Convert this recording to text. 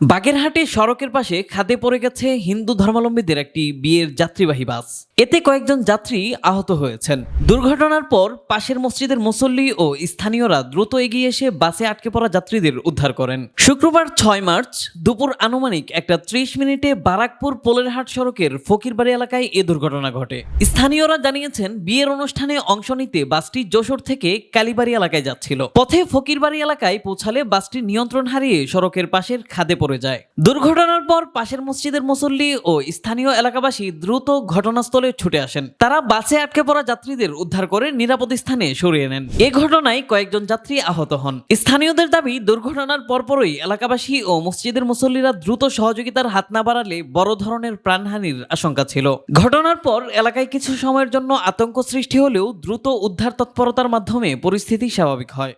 বাগেরহাটে সড়কের পাশে খাদে পড়ে গেছে হিন্দু ধর্মাবলম্বীদের একটি বিয়ের যাত্রীবাহী বাস। এতে কয়েকজন যাত্রী আহত হয়েছেন। দুর্ঘটনার পর পাশের মসজিদের মুসল্লি ও স্থানীয়রা দ্রুত এগিয়ে এসে বাসে আটকে পড়া যাত্রীদের উদ্ধার করেন। শুক্রবার 6 মার্চ দুপুর আনুমানিক 1:30 মিনিটে বারাকপুর পোলেরহাট সড়কের ফকিরবাড়ি এলাকায় এ দুর্ঘটনা ঘটে। স্থানীয়রা জানিয়েছেন, বিয়ের অনুষ্ঠানে অংশ নিতে বাসটি যশোর থেকে কালীবাড়ি এলাকায় যাচ্ছিল। পথে ফকিরবাড়ি এলাকায় পৌঁছালে বাসটি নিয়ন্ত্রণ হারিয়ে সড়কের পাশের খাদে পড়ে যায়। দুর্ঘটনার পর পাশের মসজিদের মুসল্লি ও স্থানীয় এলাকাবাসী দ্রুত ঘটনাস্থলে ছুটে আসেন। তারা বাসে আটকে পড়া যাত্রীদের উদ্ধার করে নিরাপদ স্থানে সরিয়ে নেন। এ ঘটনায় কয়েকজন যাত্রী আহত হন। স্থানীয়দের দাবি, দুর্ঘটনার পরপরই এলাকাবাসী ও মসজিদের মুসল্লিরা দ্রুত সহযোগিতার হাত না বাড়ালে বড় ধরনের প্রাণহানির আশঙ্কা ছিল। ঘটনার পর এলাকায় কিছু সময়ের জন্য আতঙ্ক সৃষ্টি হলেও দ্রুত উদ্ধার তৎপরতার মাধ্যমে পরিস্থিতি স্বাভাবিক হয়।